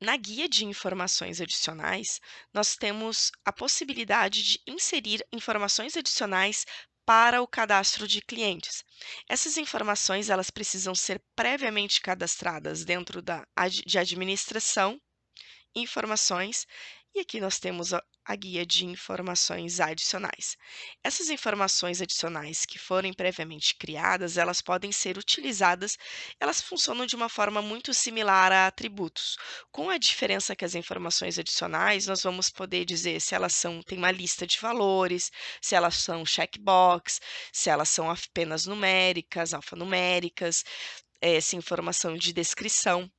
Na guia de informações adicionais, nós temos a possibilidade de inserir informações adicionais para o cadastro de clientes. Essas informações elas precisam ser previamente cadastradas dentro de administração, informações, e aqui nós temos a guia de informações adicionais. Essas informações adicionais que forem previamente criadas, elas podem ser utilizadas, elas funcionam de uma forma muito similar a atributos, com a diferença que as informações adicionais, nós vamos poder dizer se elas têm uma lista de valores, se elas são checkbox, se elas são apenas numéricas, alfanuméricas, se informação de descrição.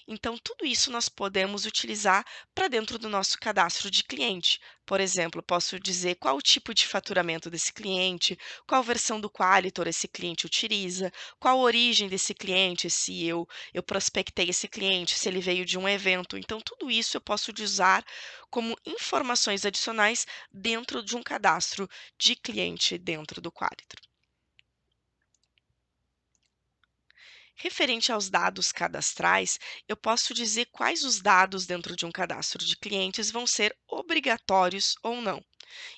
Então, tudo isso nós podemos utilizar para dentro do nosso cadastro de cliente. Por exemplo, posso dizer qual o tipo de faturamento desse cliente, qual versão do Qualitor esse cliente utiliza, qual a origem desse cliente, se eu prospectei esse cliente, se ele veio de um evento. Então, tudo isso eu posso usar como informações adicionais dentro de um cadastro de cliente dentro do Qualitor. Referente aos dados cadastrais, eu posso dizer quais os dados dentro de um cadastro de clientes vão ser obrigatórios ou não.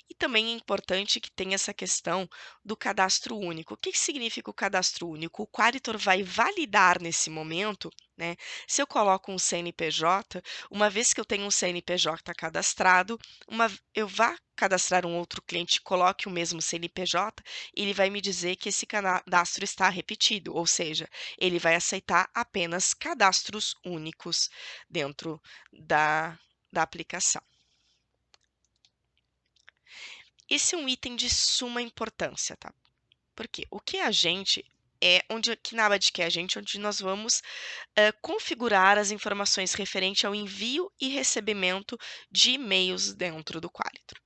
E também é importante que tenha essa questão do cadastro único. O que que significa o cadastro único? O Qualitor vai validar nesse momento, né? Se eu coloco um CNPJ, uma vez que eu tenho um CNPJ cadastrado, eu vá cadastrar um outro cliente, coloque o mesmo CNPJ, ele vai me dizer que esse cadastro está repetido, ou seja, ele vai aceitar apenas cadastros únicos dentro da aplicação. Esse é um item de suma importância, tá? Porque o que a gente é onde aqui na aba de que a gente, onde nós vamos configurar as informações referente ao envio e recebimento de e-mails dentro do Qualitor.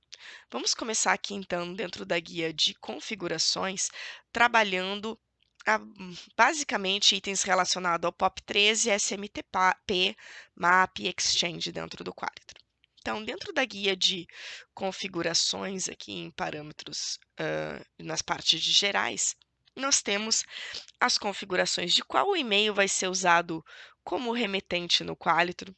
Vamos começar aqui então dentro da guia de configurações, trabalhando basicamente itens relacionados ao POP13, SMTP, MAP e Exchange dentro do Qualitor. Então, dentro da guia de configurações, aqui em parâmetros, nas partes de gerais, nós temos as configurações de qual e-mail vai ser usado como remetente no Qualitor.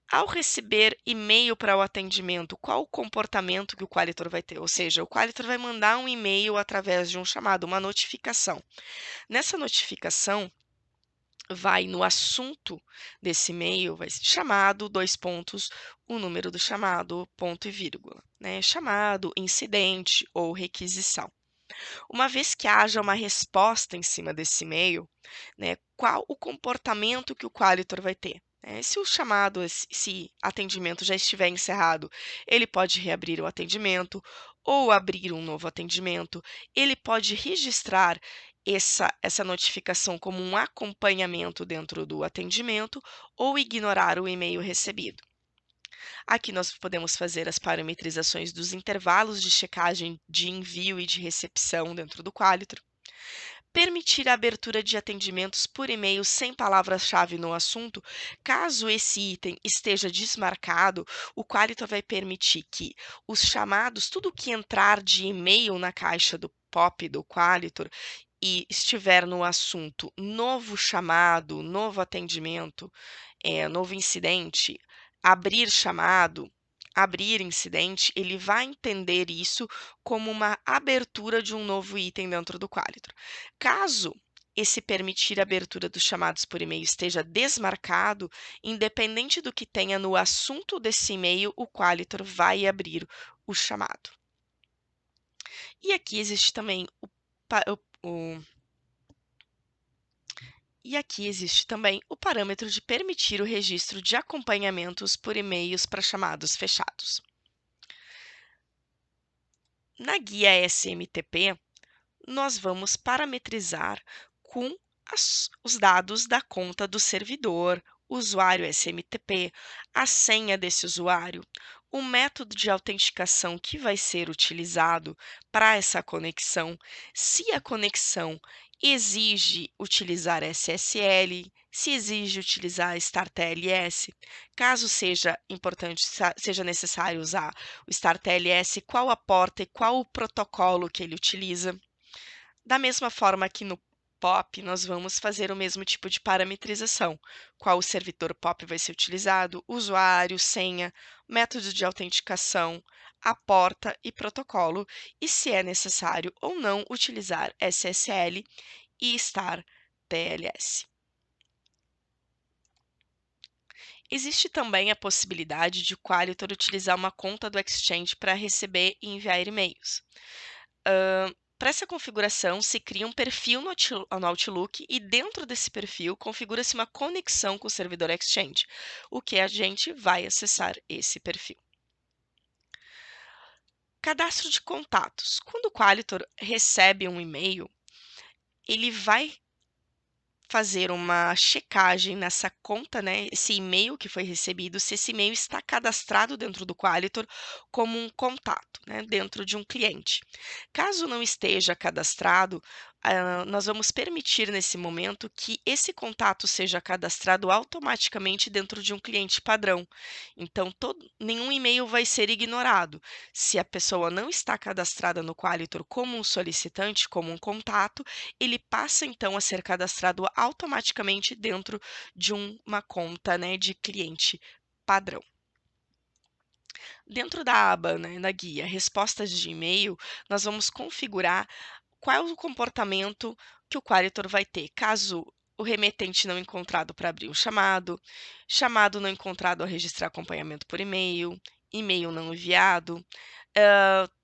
Ao receber e-mail para o atendimento, qual o comportamento que o Qualitor vai ter? Ou seja, o Qualitor vai mandar um e-mail através de um chamado, uma notificação. Nessa notificação, vai no assunto desse e-mail, vai ser chamado, dois pontos, o número do chamado, ponto e vírgula, né? Chamado, incidente ou requisição. Uma vez que haja uma resposta em cima desse e-mail, né, qual o comportamento que o Qualitor vai ter? Se o chamado, esse atendimento já estiver encerrado, ele pode reabrir o atendimento ou abrir um novo atendimento. Ele pode registrar essa notificação como um acompanhamento dentro do atendimento ou ignorar o e-mail recebido. Aqui nós podemos fazer as parametrizações dos intervalos de checagem de envio e de recepção dentro do Qualitor. Permitir a abertura de atendimentos por e-mail sem palavra-chave no assunto. Caso esse item esteja desmarcado, o Qualitor vai permitir que os chamados, tudo que entrar de e-mail na caixa do POP do Qualitor e estiver no assunto novo chamado, novo atendimento, novo incidente, abrir chamado, abrir incidente, ele vai entender isso como uma abertura de um novo item dentro do Qualitor. Caso esse permitir a abertura dos chamados por e-mail esteja desmarcado, independente do que tenha no assunto desse e-mail, o Qualitor vai abrir o chamado. E aqui existe também o parâmetro de permitir o registro de acompanhamentos por e-mails para chamados fechados. Na guia SMTP, nós vamos parametrizar com os dados da conta do servidor, usuário SMTP, a senha desse usuário, o método de autenticação que vai ser utilizado para essa conexão, se a conexão exige utilizar SSL, se exige utilizar StarTLS, caso seja importante, seja necessário usar o StarTLS, qual a porta e qual o protocolo que ele utiliza. Da mesma forma que no POP, nós vamos fazer o mesmo tipo de parametrização. Qual o servidor POP vai ser utilizado, usuário, senha, método de autenticação, a porta e protocolo, e se é necessário ou não utilizar SSL e estar TLS. Existe também a possibilidade de o Qualitor utilizar uma conta do Exchange para receber e enviar e-mails. Para essa configuração, se cria um perfil no Outlook e dentro desse perfil configura-se uma conexão com o servidor Exchange, o que a gente vai acessar esse perfil. Cadastro de contatos. Quando o Qualitor recebe um e-mail, ele vai fazer uma checagem nessa conta, né, esse e-mail que foi recebido, se esse e-mail está cadastrado dentro do Qualitor como um contato, né, dentro de um cliente. Caso não esteja cadastrado, nós vamos permitir nesse momento que esse contato seja cadastrado automaticamente dentro de um cliente padrão. Então, nenhum e-mail vai ser ignorado. Se a pessoa não está cadastrada no Qualitor como um solicitante, como um contato, ele passa então a ser cadastrado automaticamente dentro de uma conta, né, de cliente padrão. Dentro da aba, né, na guia Respostas de e-mail, nós vamos configurar qual é o comportamento que o Qualitor vai ter, caso o remetente não encontrado para abrir o chamado, chamado não encontrado ao registrar acompanhamento por e-mail, e-mail não enviado,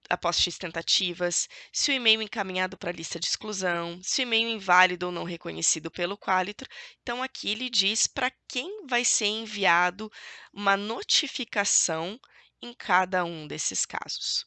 após X tentativas, se o e-mail encaminhado para a lista de exclusão, se o e-mail inválido ou não reconhecido pelo Qualitor. Então, aqui ele diz para quem vai ser enviado uma notificação em cada um desses casos.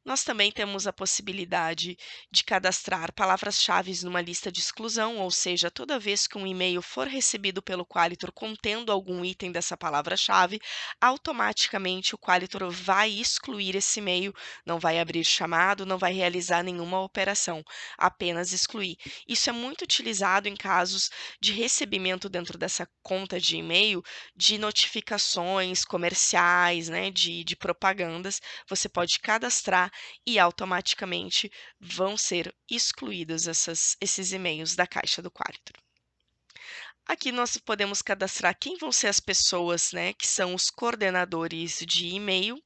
Nós também temos a possibilidade de cadastrar palavras-chave numa lista de exclusão, ou seja, toda vez que um e-mail for recebido pelo Qualitor contendo algum item dessa palavra-chave, automaticamente o Qualitor vai excluir esse e-mail, não vai abrir chamado, não vai realizar nenhuma operação, apenas excluir. Isso é muito utilizado em casos de recebimento dentro dessa conta de e-mail de notificações comerciais, né, de propagandas. Você pode cadastrar e automaticamente vão ser excluídos esses e-mails da caixa do Qualitor. Aqui nós podemos cadastrar quem vão ser as pessoas, né, que são os coordenadores de e-mail,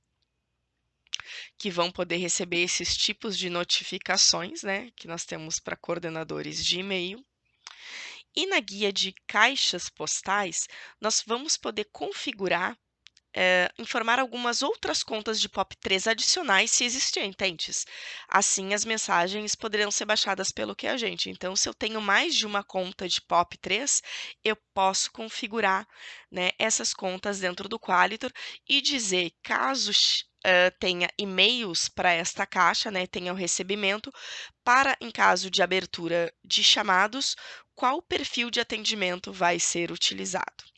que vão poder receber esses tipos de notificações, né, que nós temos para coordenadores de e-mail. E na guia de caixas postais, nós vamos poder configurar informar algumas outras contas de POP3 adicionais se existentes. Assim, as mensagens poderão ser baixadas pelo QAgente. Então, se eu tenho mais de uma conta de POP3, eu posso configurar, né, essas contas dentro do Qualitor e dizer, caso tenha e-mails para esta caixa, né, tenha o recebimento, para, em caso de abertura de chamados, qual perfil de atendimento vai ser utilizado.